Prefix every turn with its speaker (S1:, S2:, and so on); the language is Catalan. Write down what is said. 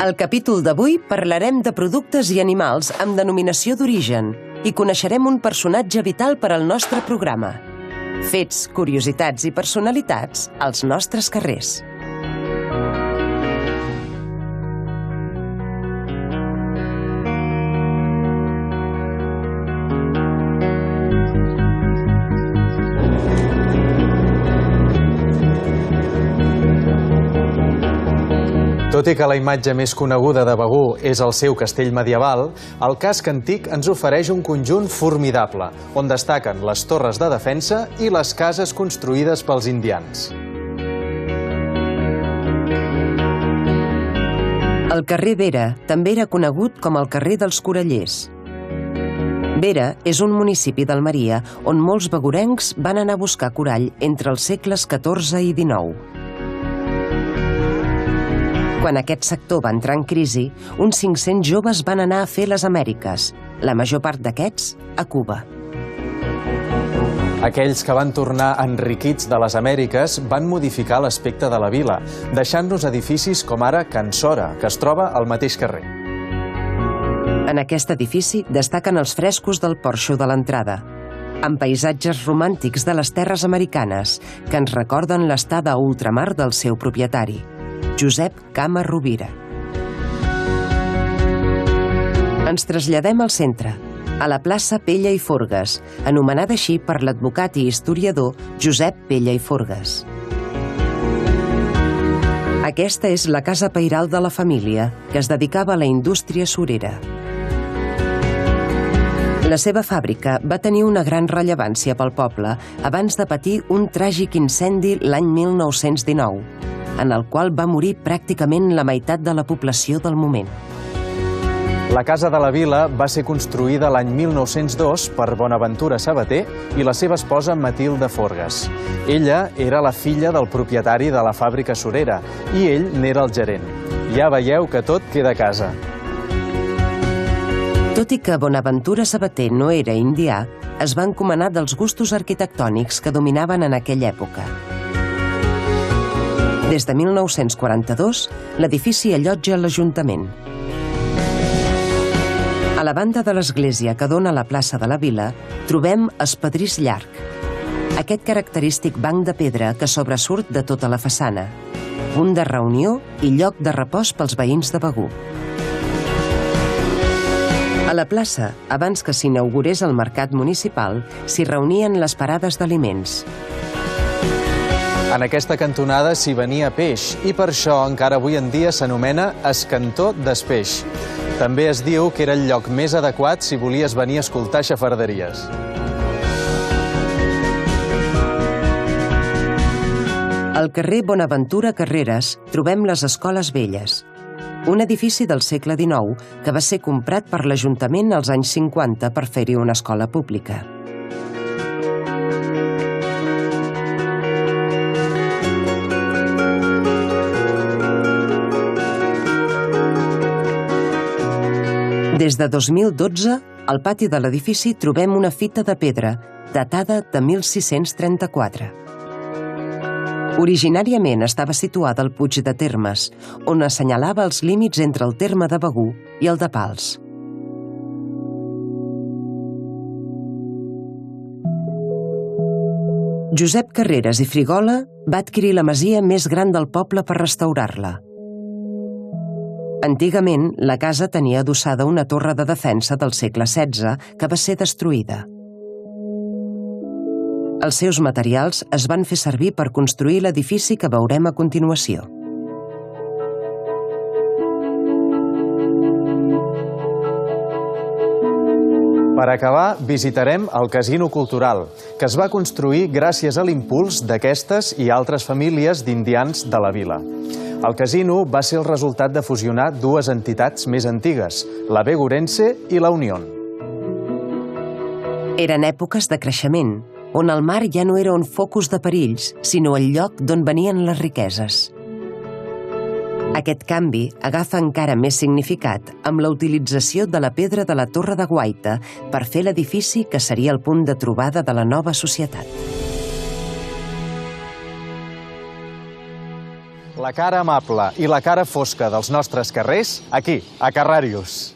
S1: Al capítol d'avui parlarem de productes i animals amb denominació d'origen i coneixerem un personatge vital per al nostre programa. Fets, curiositats i personalitats als nostres carrers.
S2: Tot i que la imatge més coneguda de Begur és el seu castell medieval, el casc antic ens ofereix un conjunt formidable, on destaquen les torres de defensa i les cases construïdes pels indians.
S1: El carrer Vera també era conegut com el carrer dels Corallers. Vera és un municipi d'Almeria on molts begurencs van anar a buscar corall entre els segles XIV i XIX. Quan aquest sector va entrar en crisi, uns 500 joves van anar a fer les Amèriques, la major part d'aquests a Cuba.
S2: Aquells que van tornar enriquits de les Amèriques van modificar l'aspecte de la vila, deixant-nos edificis com ara Can Sora, que es troba al mateix carrer.
S1: En aquest edifici destaquen els frescos del porxo de l'entrada, amb paisatges romàntics de les terres americanes que ens recorden l'estada a ultramar del seu propietari, Josep Cama Rovira. Ens traslladem al centre, a la plaça Pella i Forgues, anomenada així per l'advocat i historiador Josep Pella i Forgues. Aquesta és la casa pairal de la família, que es dedicava a la indústria surera. La seva fàbrica va tenir una gran rellevància pel poble abans de patir un tràgic incendi l'any 1919, en el qual va morir pràcticament la meitat de la població del moment.
S2: La Casa de la Vila va ser construïda l'any 1902 per Bonaventura Sabater i la seva esposa Matilde Forgues. Ella era la filla del propietari de la fàbrica surera i ell n'era el gerent. Ja veieu que tot queda a casa.
S1: Tot i que Bonaventura Sabater no era indià, es va encomanar dels gustos arquitectònics que dominaven en aquella època. Des de 1942, l'edifici allotja l'Ajuntament. A la banda de l'església que dona a la plaça de la Vila, trobem Espadrís Llarg, aquest característic banc de pedra que sobresurt de tota la façana, punt de reunió i lloc de repòs pels veïns de Begur. A la plaça, abans que s'inaugurés el mercat municipal, s'hi reunien les parades d'aliments.
S2: En aquesta cantonada s'hi venia peix i per això encara avui en dia s'anomena Escantó d'Espeix. També es diu que era el lloc més adequat si volies venir a escoltar xafarderies.
S1: Al carrer Bonaventura Carreras trobem les Escoles Velles, un edifici del segle XIX que va ser comprat per l'Ajuntament als anys 50 per fer-hi una escola pública. Des de 2012, al pati de l'edifici trobem una fita de pedra, datada de 1634. Originàriament estava situada al Puig de Termes, on assenyalava els límits entre el terme de Begur i el de Pals. Josep Carreras i Frigola va adquirir la masia més gran del poble per restaurar-la. Antigament, la casa tenia adossada una torre de defensa del segle XVI que va ser destruïda. Els seus materials es van fer servir per construir l'edifici que veurem a continuació.
S2: Per acabar, visitarem el Casino Cultural, que es va construir gràcies a l'impuls d'aquestes i altres famílies d'indians de la vila. El casino va ser el resultat de fusionar dues entitats més antigues, la Begurense i la Unión.
S1: Eren èpoques de creixement, on el mar ja no era un focus de perills, sinó el lloc d'on venien les riqueses. Aquest canvi agafa encara més significat amb la utilització de la pedra de la Torre de Guaita per fer l'edifici que seria el punt de trobada de la nova societat.
S2: La cara amable i la cara fosca dels nostres carrers, aquí, a Carrarius.